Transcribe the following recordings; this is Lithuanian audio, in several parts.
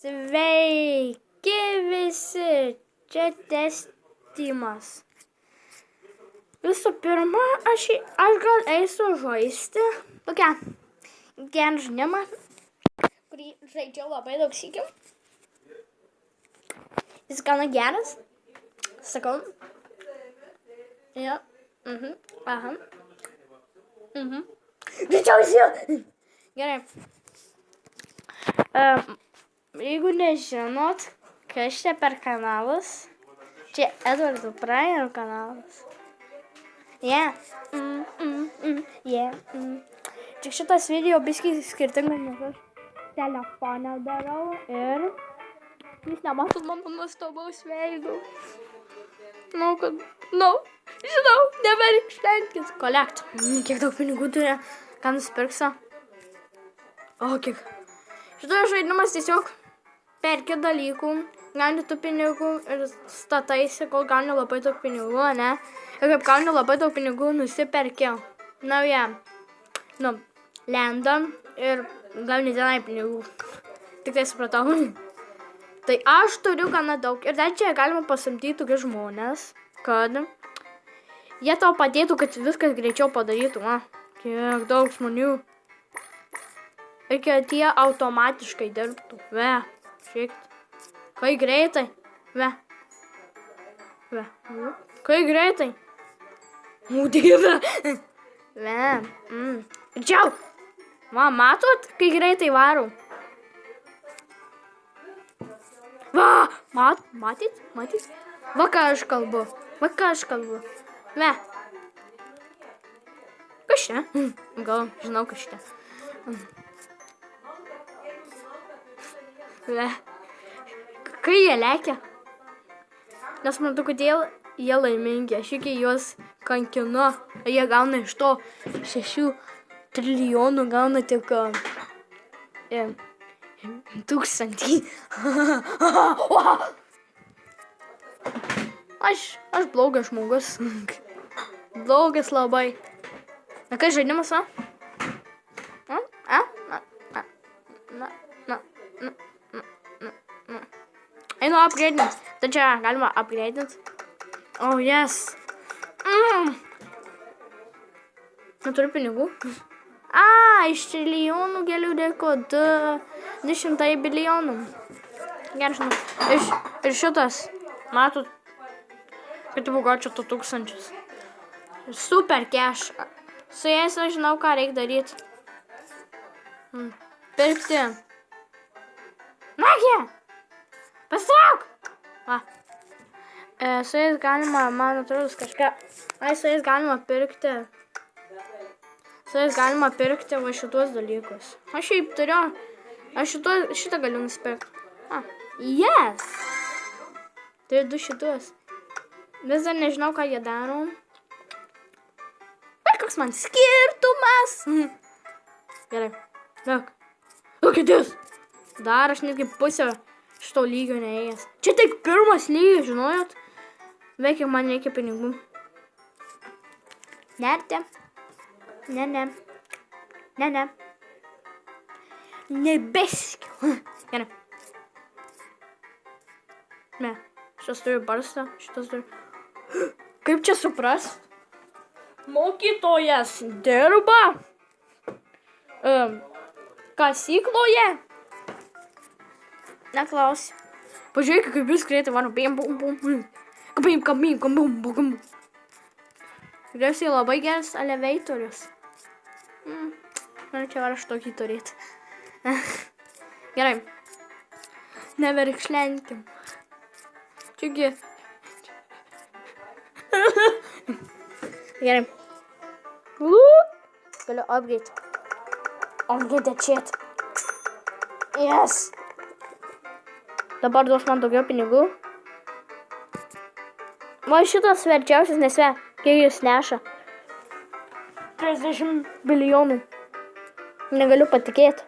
Sveiki visi, čia testimas. Visų pirma, aš gal eisiu žaisti tokią gerą žaidimą, kurį žaidžiau labai daug sykių. Jis gana geras, sakau. Jo, aha. Greičiausiai. Gerai. Jeigu nežinot, kas čia per kanalas, čia Edvardo Prairo kanalas. Tik šitas video biškai skirtingas, nes aš telefoną darau ir jūs nematot mano nuostabaus veido. Žinau, neverkštenkis. Collect. Kiek daug pinigų turi, ką nusipirksiu? O, kiek. Šitas žaidimas tiesiog perki dalykų, gauni tų pinigų ir stataisi, kol gauni labai daug pinigų, ne? Ir kaip gauni labai daug pinigų, nusiperki naują, lendą ir gauni tenai pinigų. Tik tai supratau. Tai aš turiu gana daug ir dar čia galima pasamdyti tokius žmonės, kad jie tau padėtų, kad viskas greičiau padarytų. Kiek daug žmonių. Ir kad jie automatiškai dirbtų. Žiūrėkit. Kai greitai. Kai greitai. Dieve. Greičiau. Matot, kai greitai varau. Matyt? Va ką aš kalbu. Kas čia? Gal žinau, kas čia. Kai jie lekia. Nesuprantu, kodėl jie laimingi. Aš iki juos kankinu. Jie gauna iš to 6 trilijonų, gauna tik 1000. Aš blogas žmogus. Blogas labai. Na, kai žaidimas, Einu upgrade'int. Tai čia galima upgrade'int. Oh, yes. Neturiu pinigų. Iš trilijonų galiu dėko 200 bilijonų. Gerai, žinau. Ir šitas, matot, kad bugočio 1000. Super cash. Su jais aš žinau, ką reikia daryti. Pirkti. Magija! Pasitrauk! Su jais galima, man atrodo, kažką... Su jais galima pirkti. Su jais galima pirkti va šitos dalykus. Aš šiaip turiu. Aš šitą galiu nusipirkti. Yes! Turiu 2 šitus. Vis dar nežinau, ką jie daro. Bet koks man skirtumas. Gerai. Look at this. Dar aš netgi pusę šito lygio neėjęs. Čia tik pirmas lygis, žinojot? Veikia, man reikia pinigų. Nerti. Ne. Nebeskiu. Gerai. Ne. Šitas turi barstą. Šitas turi... Kaip čia suprast? Mokytojas dirba. Kasykloje. Neklausiu. Pažiūrėk, kaip vis greitai varo. Kabim. Greičiausiai labai geras elevatorius. Čia var aš tokį turėti. Gerai. Neverkšlenkim. Čiagi. Gerai. Galiu upgrade. Upgrade chat. Yes. Dabar duos man daugiau pinigų. Va šitas verčiausias, nes kiek jis neša. 30 bilijonų. Negaliu patikėti.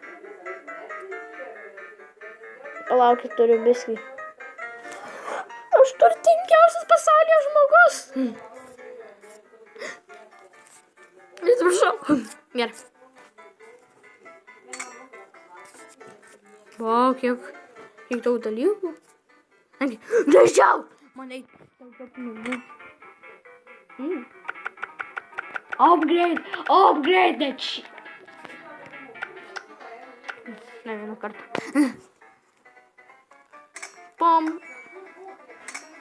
Palaukit, turiu biskį. Aš turtingiausias pasaulyje žmogus. Atsiprašau. Gerai. Wow, kiek Kiek daug dalykų. Greičiau! Manai, daugiau pinigų. Upgrade that shit. Ne, vieną kartą. Pom.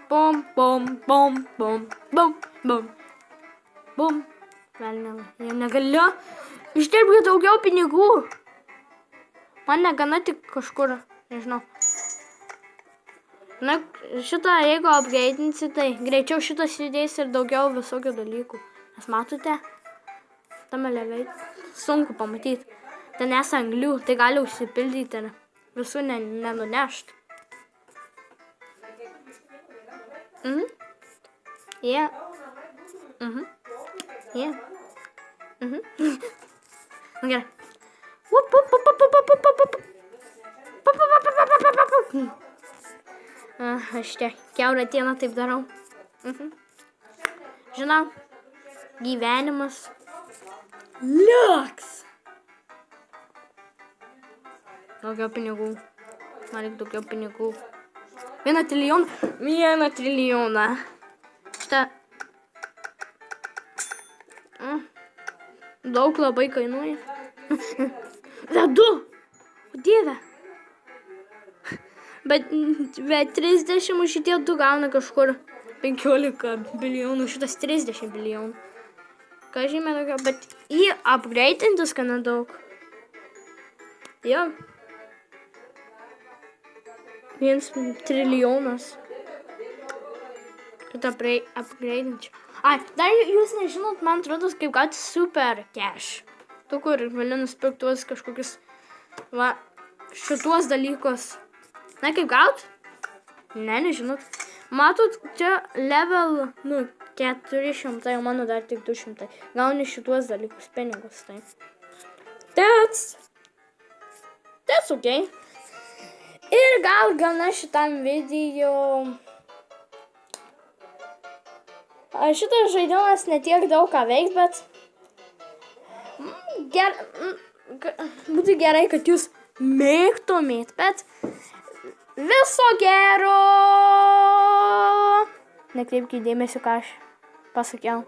Pom, pom, pom, pom, bom, bom. Bum. Velnė, jau negaliu. Išdirbti daugiau pinigų. Man negana tik kažkur, nežinau. Na, šitą, jeigu upgrade'insi, tai greičiau šitas judės ir daugiau visokių dalykų. Nes matote, tame levei sunku pamatyti. Ten esą anglių, tai gali užsipildyti ir visų nenunešti. Yeah. Yeah. Gerai. Aš čia kiaurą dieną taip darau. Žinau, gyvenimas liuks. Daugiau pinigų. Man reikia daugiau pinigų. 1 trilijoną. 1 trilijoną. Šitą. Daug labai kainuoja. Vedu. O dieve. Bet 30 šitie du gauna kažkur 15 bilijonų, šitas 30 bilijonų. Ką žymė tokio, bet į upgrade'intis gana daug. Jo. 1 trilijonas. Šitą upgrade'inčiau. Ai, dar jūs nežinot, man atrodo, kaip gauti super cash. Tu, kur gali nusipirkti tuos kažkokius, va, šituos dalykus. Na, kaip gaut? Ne, nežinot. Matot, čia level, 400, o mano dar tik 200. Gauni šituos dalykus, pinigus, tai. That's okay. Ir gal gana šitam video. Šitas žaidimas netiek daug ką veiks, bet būtų gerai, kad jūs mėgtumėt, bet viso gero. Nekreipkite dėmesio, ką aš pasakiau.